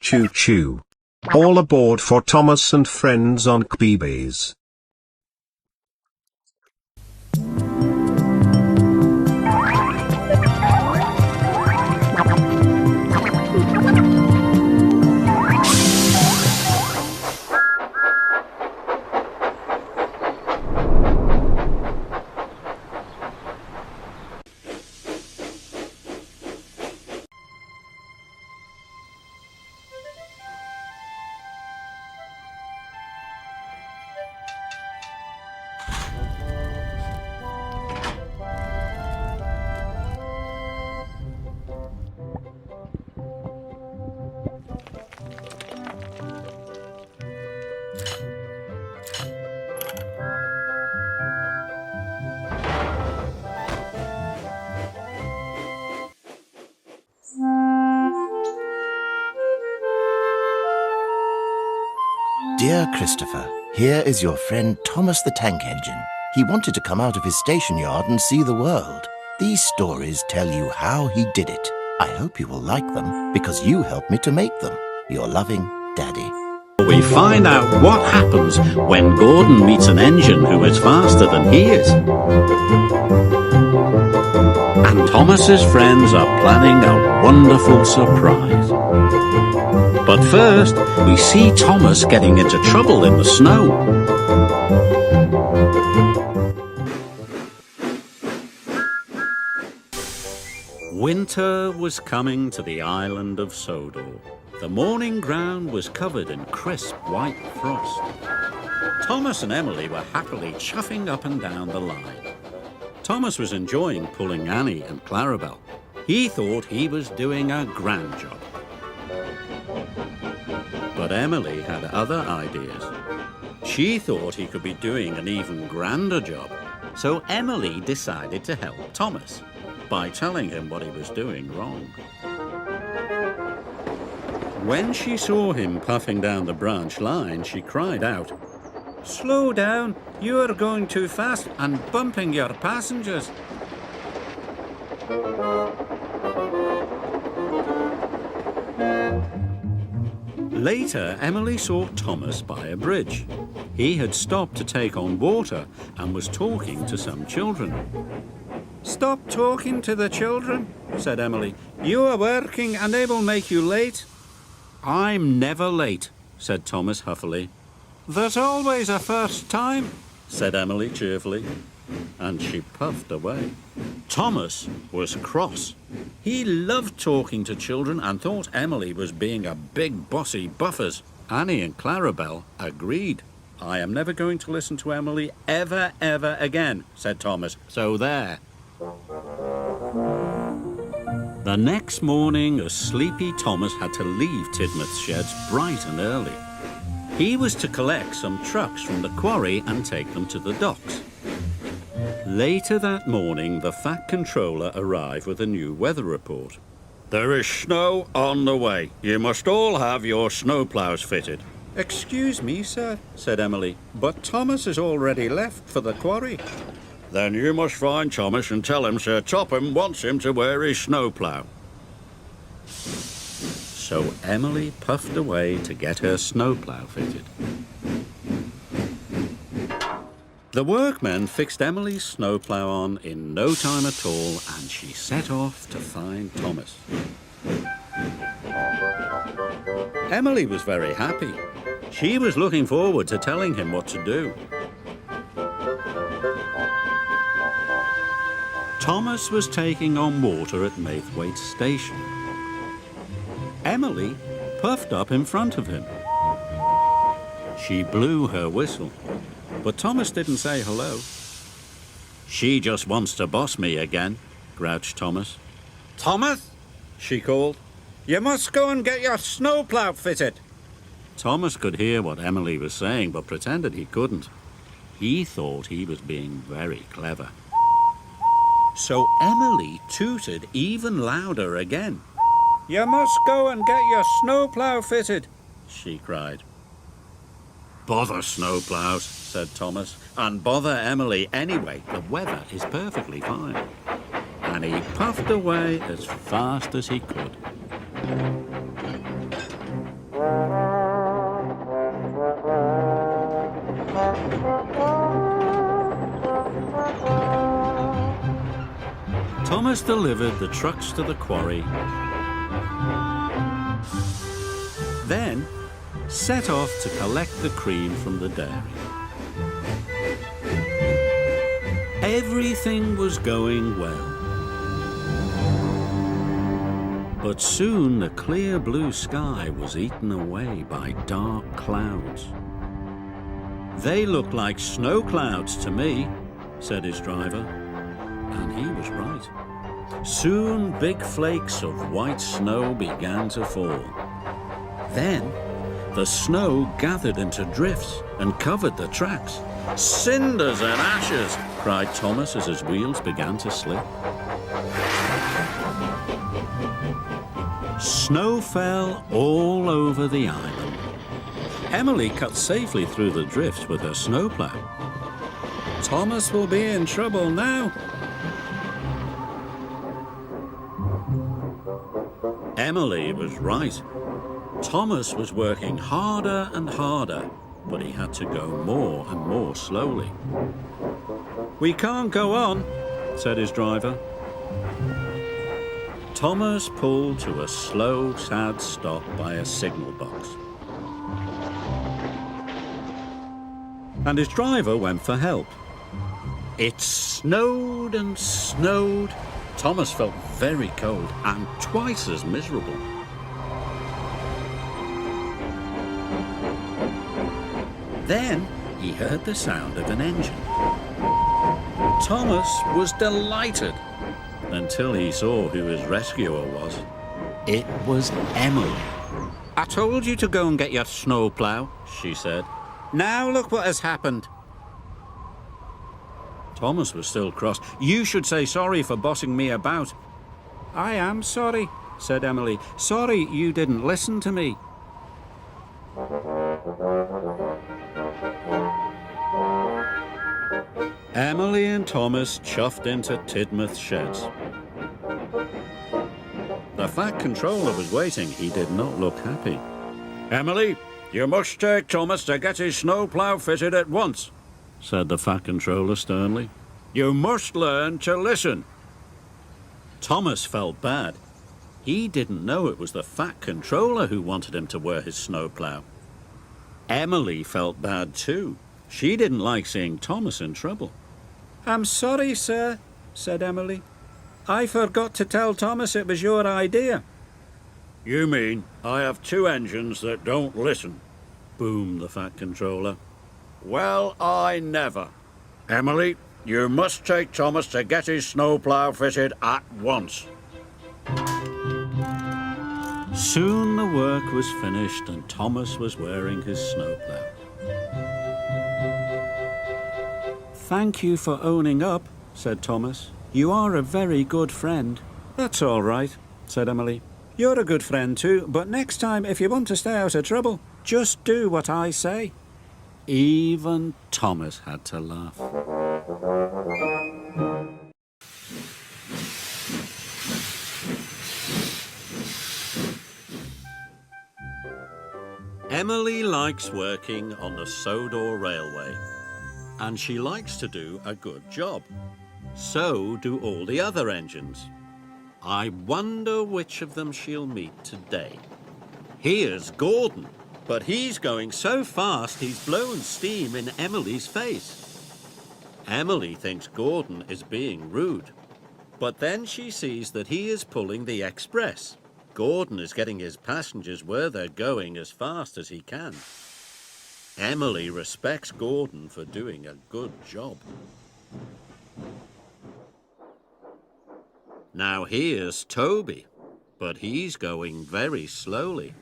Choo-choo. All aboard for Thomas and friends on CBeebies. Dear Christopher, here is your friend Thomas the Tank Engine. He wanted to come out of his station yard and see the world. These stories tell you how he did it. I hope you will like them, because you helped me to make them. Your loving Daddy. We find out what happens when Gordon meets an engine who is faster than he is. And Thomas's friends are planning a wonderful surprise. But first, we see Thomas getting into trouble in the snow. Winter was coming to the island of Sodor. The morning ground was covered in crisp white frost. Thomas and Emily were happily chuffing up and down the line. Thomas was enjoying pulling Annie and Clarabelle. He thought he was doing a grand job. But Emily had other ideas. She thought he could be doing an even grander job. So Emily decided to help Thomas by telling him what he was doing wrong. When she saw him puffing down the branch line, she cried out, "Slow down, you are going too fast and bumping your passengers." Later, Emily saw Thomas by a bridge. He had stopped to take on water and was talking to some children. "Stop talking to the children," said Emily. "You are working and they will make you late." "I'm never late," said Thomas huffily. "There's always a first time," said Emily cheerfully, and she puffed away. Thomas was cross. He loved talking to children and thought Emily was being a big bossy buffers. Annie and Clarabelle agreed. "I am never going to listen to Emily ever again," said Thomas. "So there." The next morning, a sleepy Thomas had to leave Tidmouth's sheds bright and early. He was to collect some trucks from the quarry and take them to the docks. Later that morning, the Fat Controller arrived with a new weather report. "There is snow on the way. You must all have your snowploughs fitted." "Excuse me, sir," said Emily, "but Thomas has already left for the quarry." "Then you must find Thomas and tell him Sir Topham wants him to wear his snowplough." So Emily puffed away to get her snowplough fitted. The workmen fixed Emily's snowplough on in no time at all, and she set off to find Thomas. Emily was very happy. She was looking forward to telling him what to do. Thomas was taking on water at Maithwaite Station. Emily puffed up in front of him. She blew her whistle, but Thomas didn't say hello. "She just wants to boss me again," grouched Thomas. "Thomas," she called, "you must go and get your snowplough fitted." Thomas could hear what Emily was saying, but pretended he couldn't. He thought he was being very clever. So Emily tooted even louder again. "You must go and get your snowplough fitted," she cried. "Bother snowploughs," said Thomas, "and bother Emily anyway. The weather is perfectly fine." and he puffed away as fast as he could. Thomas delivered the trucks to the quarry, then set off to collect the cream from the dairy. Everything was going well. But soon the clear blue sky was eaten away by dark clouds. "They look like snow clouds to me," said his driver. And he was right. Soon big flakes of white snow began to fall. Then the snow gathered into drifts and covered the tracks. "Cinders and ashes!" cried Thomas as his wheels began to slip. Snow fell all over the island. Emily cut safely through the drifts with her snowplough. Thomas will be in trouble now. Emily was right. Thomas was working harder and harder, but he had to go more and more slowly. "We can't go on," said his driver. Thomas pulled to a slow, sad stop by a signal box. And his driver went for help. It snowed and snowed. Thomas felt very cold and twice as miserable. Then he heard the sound of an engine. Thomas was delighted until he saw who his rescuer was. It was Emily. "I told you to go and get your snowplough," she said. "Now look what has happened." Thomas was still cross. "You should say sorry for bossing me about." "I am sorry," said Emily. "Sorry you didn't listen to me." Emily and Thomas chuffed into Tidmouth's sheds. The Fat Controller was waiting. He did not look happy. "Emily, you must take Thomas to get his snowplough fitted at once," said the Fat Controller sternly. "You must learn to listen." Thomas felt bad. He didn't know it was the Fat Controller who wanted him to wear his snowplough. Emily felt bad too. She didn't like seeing Thomas in trouble. "I'm sorry, sir," said Emily. "I forgot to tell Thomas it was your idea." "You mean I have two engines that don't listen?" boomed the Fat Controller. "Well, I never. Emily, you must take Thomas to get his snowplough fitted at once." Soon the work was finished and Thomas was wearing his snowplough. "Thank you for owning up," said Thomas. "You are a very good friend." "That's all right," said Emily. "You're a good friend too, but next time if you want to stay out of trouble, just do what I say." Even Thomas had to laugh. Emily likes working on the Sodor Railway, and she likes to do a good job. So do all the other engines. I wonder which of them she'll meet today. Here's Gordon, but he's going so fast he's blown steam in Emily's face. Emily thinks Gordon is being rude, but then she sees that he is pulling the express. Gordon is getting his passengers where they're going as fast as he can. Emily respects Gordon for doing a good job. Now here's Toby, but he's going very slowly.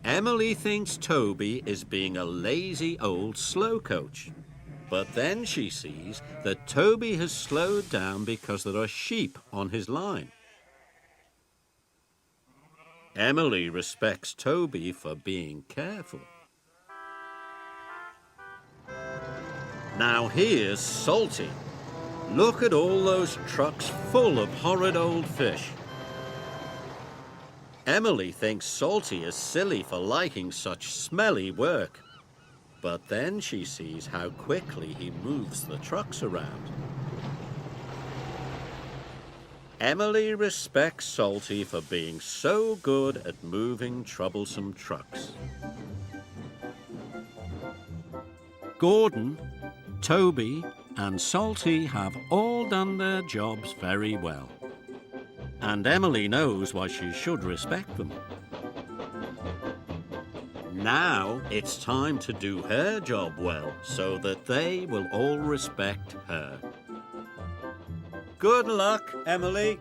Emily thinks Toby is being a lazy old slow coach, but then she sees that Toby has slowed down because there are sheep on his line. Emily respects Toby for being careful. Now here's Salty. Look at all those trucks full of horrid old fish. Emily thinks Salty is silly for liking such smelly work. But then she sees how quickly he moves the trucks around. Emily respects Salty for being so good at moving troublesome trucks. Gordon, Toby, and Salty have all done their jobs very well. And Emily knows why she should respect them. Now it's time to do her job well so that they will all respect her. Good luck, Emily.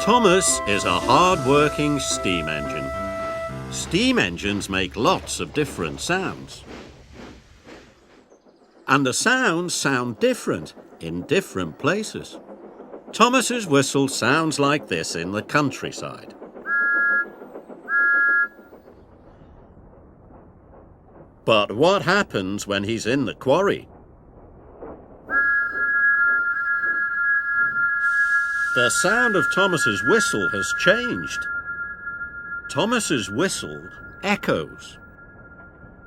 Thomas is a hard-working steam engine. Steam engines make lots of different sounds. And the sounds sound different in different places. Thomas's whistle sounds like this in the countryside. But what happens when he's in the quarry? The sound of Thomas's whistle has changed. Thomas's whistle echoes.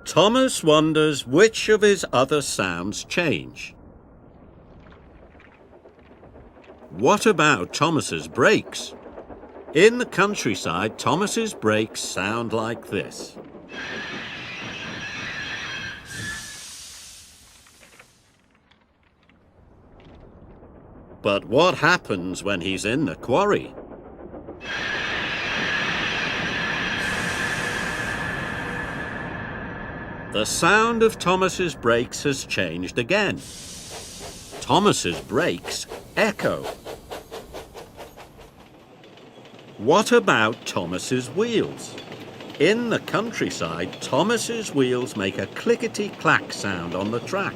Thomas wonders which of his other sounds change. What about Thomas's brakes? In the countryside, Thomas's brakes sound like this. But what happens when he's in the quarry? The sound of Thomas's brakes has changed again. Thomas's brakes echo. What about Thomas's wheels? In the countryside, Thomas's wheels make a clickety-clack sound on the track.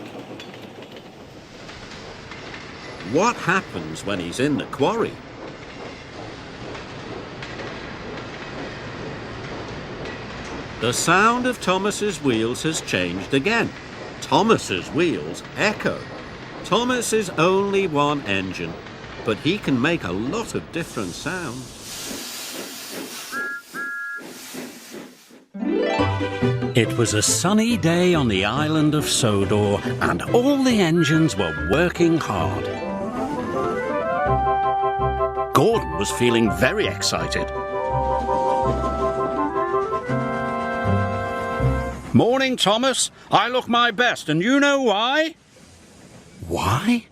What happens when he's in the quarry? The sound of Thomas's wheels has changed again. Thomas's wheels echo. Thomas is only one engine, but he can make a lot of different sounds. It was a sunny day on the island of Sodor, and all the engines were working hard. Gordon was feeling very excited. Morning, Thomas. I look my best, and you know why? Why?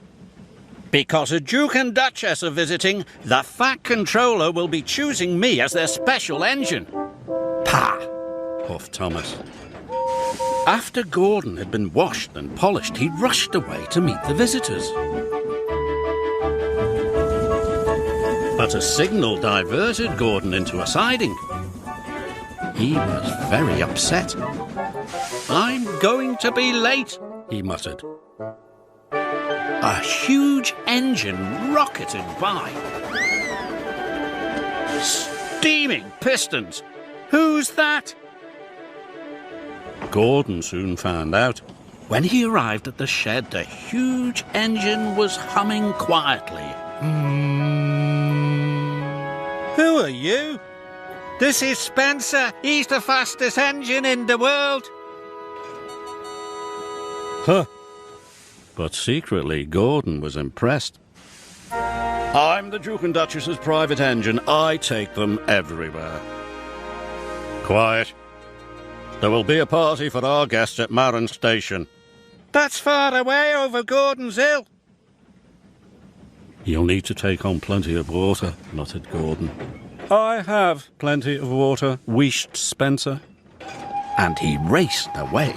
Because a Duke and Duchess are visiting, the Fat Controller will be choosing me as their special engine. Pah! Huffed Thomas. After Gordon had been washed and polished, he rushed away to meet the visitors. But a signal diverted Gordon into a siding. He was very upset. "I'm going to be late," he muttered. A huge engine rocketed by. Steaming pistons. "Who's that?" Gordon soon found out. When he arrived at the shed, the huge engine was humming quietly. "Who are you?" "This is Spencer. He's the fastest engine in the world." Huh. But secretly, Gordon was impressed. "I'm the Duke and Duchess's private engine. I take them everywhere." "Quiet. There will be a party for our guests at Marron Station." "That's far away over Gordon's Hill." "You'll need to take on plenty of water," muttered Gordon. "I have plenty of water," wheezed Spencer. And he raced away.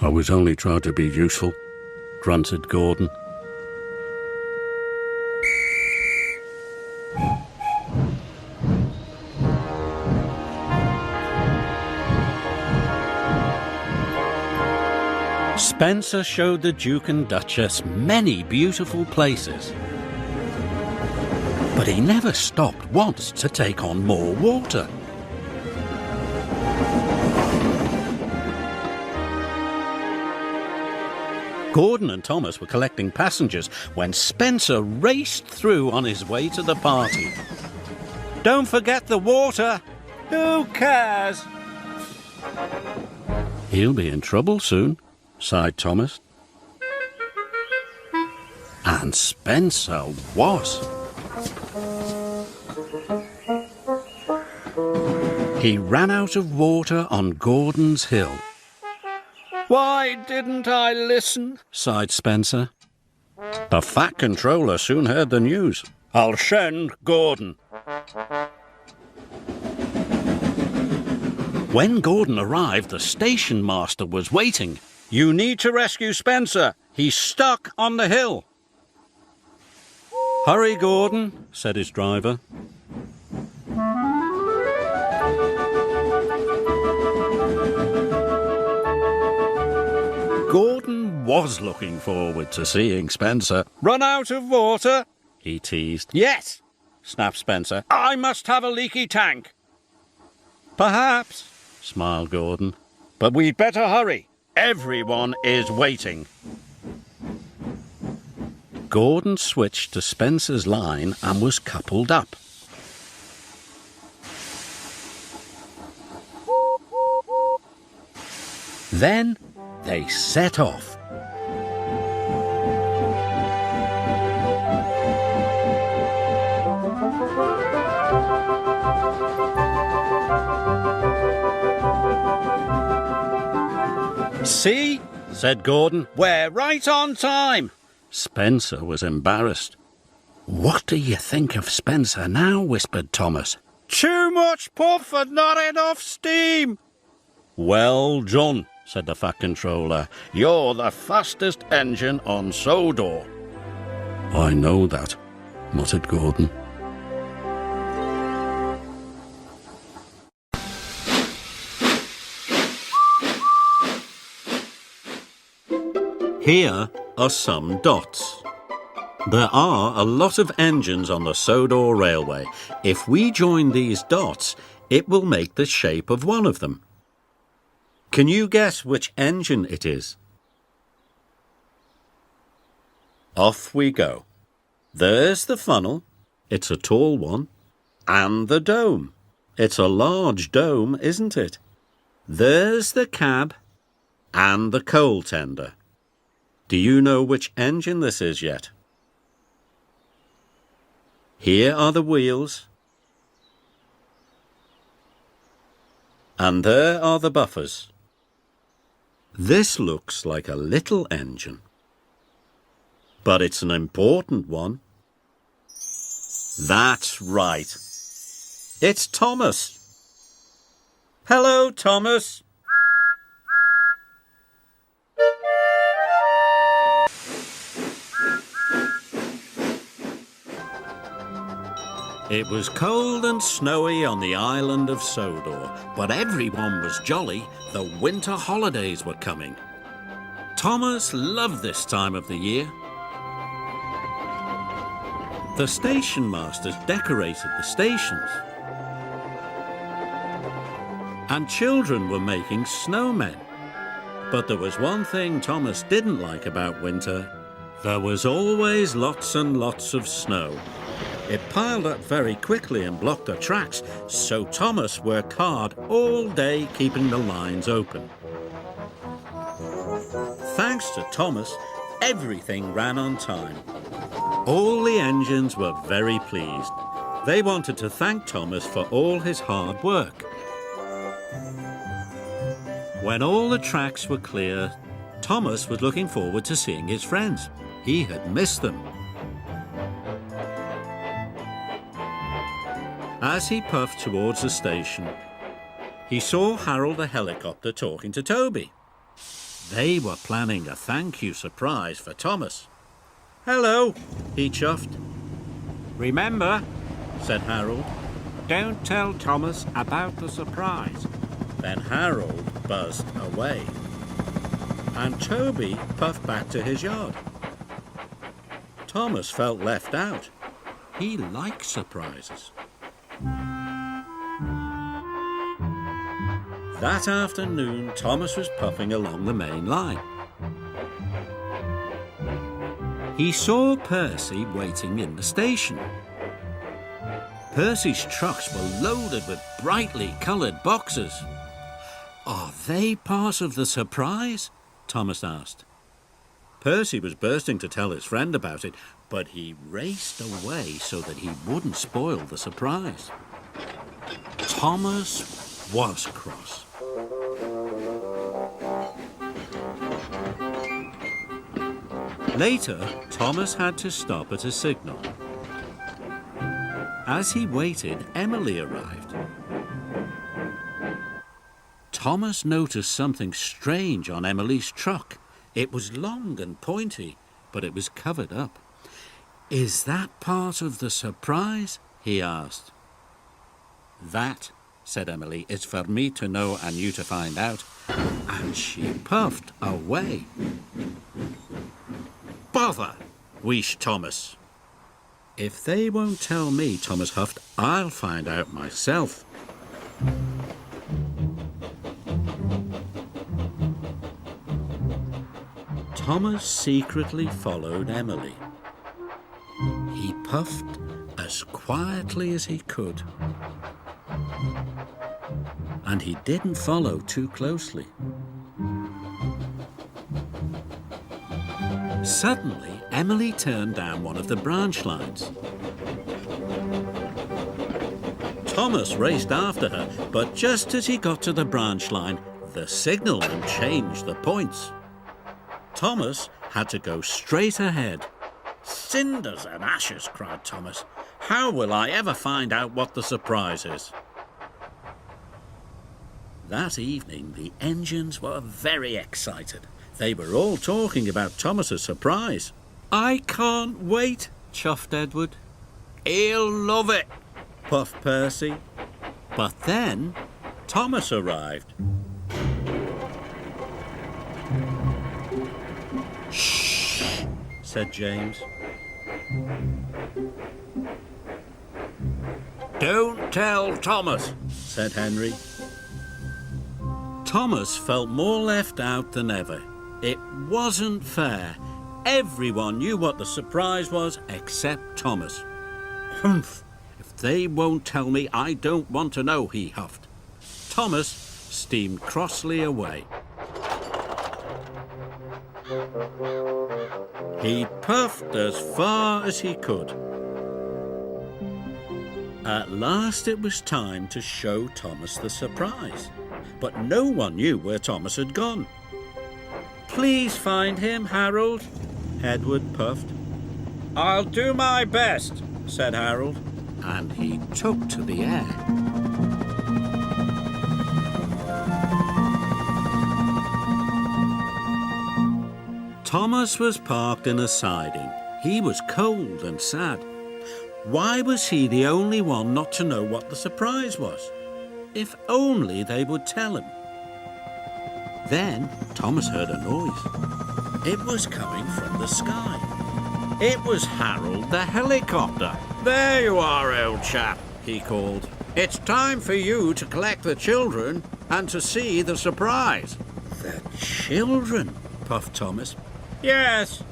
"I was only trying to be useful," grunted Gordon. Spencer showed the Duke and Duchess many beautiful places. But he never stopped once to take on more water. Gordon and Thomas were collecting passengers when Spencer raced through on his way to the party. "Don't forget the water." "Who cares?" "He'll be in trouble soon," sighed Thomas. And Spencer was. He ran out of water on Gordon's Hill. "Why didn't I listen?" sighed Spencer. The Fat Controller soon heard the news. "I'll send Gordon." When Gordon arrived, the station master was waiting. "You need to rescue Spencer. He's stuck on the hill." "Hurry, Gordon," said his driver. Gordon was looking forward to seeing Spencer. "Run out of water?" he teased. "Yes," snapped Spencer. "I must have a leaky tank." "Perhaps," smiled Gordon. "But we'd better hurry. Everyone is waiting." Gordon switched to Spencer's line and was coupled up. Then they set off. "See?" said Gordon. "We're right on time." Spencer was embarrassed. "What do you think of Spencer now?" whispered Thomas. "Too much puff and not enough steam." "Well done," said the Fat Controller. "You're the fastest engine on Sodor." "I know that," muttered Gordon. Here are some dots. There are a lot of engines on the Sodor Railway. If we join these dots, it will make the shape of one of them. Can you guess which engine it is? Off we go. There's the funnel. It's a tall one. And the dome. It's a large dome, isn't it? There's the cab and the coal tender. Do you know which engine this is yet? Here are the wheels. And there are the buffers. This looks like a little engine, but it's an important one. That's right. It's Thomas. Hello, Thomas. It was cold and snowy on the island of Sodor, but everyone was jolly. The winter holidays were coming. Thomas loved this time of the year. The station masters decorated the stations, and children were making snowmen. But there was one thing Thomas didn't like about winter. There was always lots and lots of snow. It piled up very quickly and blocked the tracks, so Thomas worked hard all day keeping the lines open. Thanks to Thomas, everything ran on time. All the engines were very pleased. They wanted to thank Thomas for all his hard work. When all the tracks were clear, Thomas was looking forward to seeing his friends. He had missed them. As he puffed towards the station, he saw Harold the helicopter talking to Toby. They were planning a thank you surprise for Thomas. "Hello," he chuffed. "Remember," said Harold, "don't tell Thomas about the surprise." Then Harold buzzed away, and Toby puffed back to his yard. Thomas felt left out. He liked surprises. That afternoon, Thomas was puffing along the main line. He saw Percy waiting in the station. Percy's trucks were loaded with brightly coloured boxes. "Are they part of the surprise?" Thomas asked. Percy was bursting to tell his friend about it, but he raced away so that he wouldn't spoil the surprise. Thomas was cross. Later, Thomas had to stop at a signal. As he waited, Emily arrived. Thomas noticed something strange on Emily's truck. It was long and pointy, but it was covered up. "Is that part of the surprise?" he asked. "That," said Emily, "is for me to know and you to find out." And she puffed away. "Bother!" wheezed Thomas. "If they won't tell me," Thomas huffed, "I'll find out myself." Thomas secretly followed Emily. He puffed as quietly as he could, and he didn't follow too closely. Suddenly, Emily turned down one of the branch lines. Thomas raced after her, but just as he got to the branch line, the signalman changed the points. Thomas had to go straight ahead. "Cinders and ashes," cried Thomas. "How will I ever find out what the surprise is?" That evening, the engines were very excited. They were all talking about Thomas's surprise. "I can't wait," chuffed Edward. "He'll love it," puffed Percy. But then Thomas arrived. "Shh," said James. "Don't tell Thomas," said Henry. Thomas felt more left out than ever. It wasn't fair. Everyone knew what the surprise was except Thomas. "Humph! If they won't tell me, I don't want to know," he huffed. Thomas steamed crossly away. He puffed as far as he could. At last it was time to show Thomas the surprise, but no one knew where Thomas had gone. "Please find him, Harold," Edward puffed. "I'll do my best," said Harold, and he took to the air. Thomas was parked in a siding. He was cold and sad. Why was he the only one not to know what the surprise was? If only they would tell him. Then Thomas heard a noise. It was coming from the sky. It was Harold the helicopter. "There you are, old chap," he called. "It's time for you to collect the children and to see the surprise." "The children?" puffed Thomas. "Yes.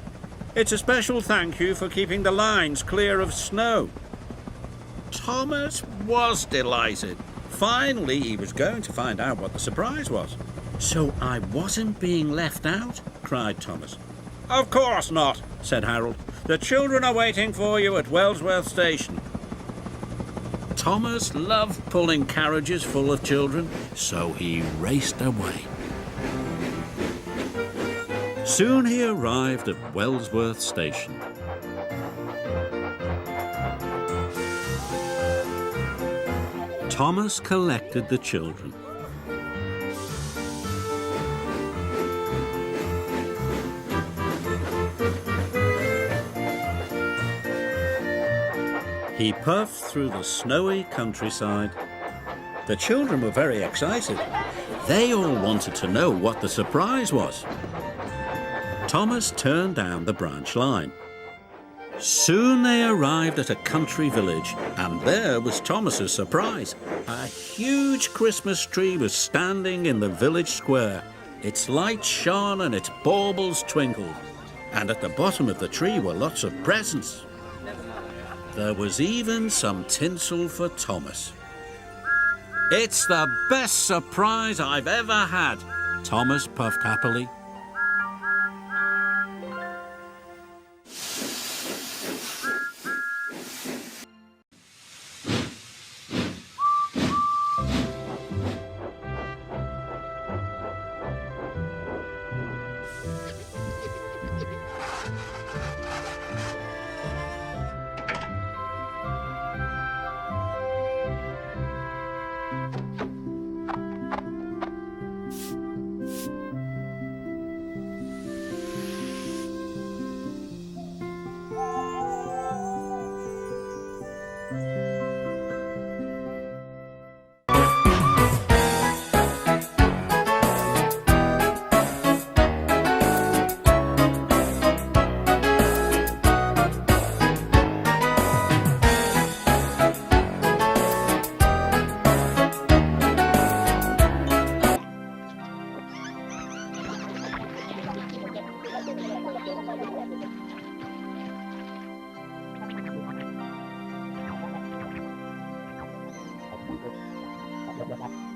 It's a special thank you for keeping the lines clear of snow." Thomas was delighted. Finally, he was going to find out what the surprise was. "So I wasn't being left out?" cried Thomas. "Of course not," said Harold. "The children are waiting for you at Wellsworth Station." Thomas loved pulling carriages full of children, so he raced away. Soon he arrived at Wellsworth Station. Thomas collected the children. He puffed through the snowy countryside. The children were very excited. They all wanted to know what the surprise was. Thomas turned down the branch line. Soon they arrived at a country village, and there was Thomas's surprise. A huge Christmas tree was standing in the village square. Its lights shone and its baubles twinkled, and at the bottom of the tree were lots of presents. There was even some tinsel for Thomas. "It's the best surprise I've ever had," Thomas puffed happily. Bye.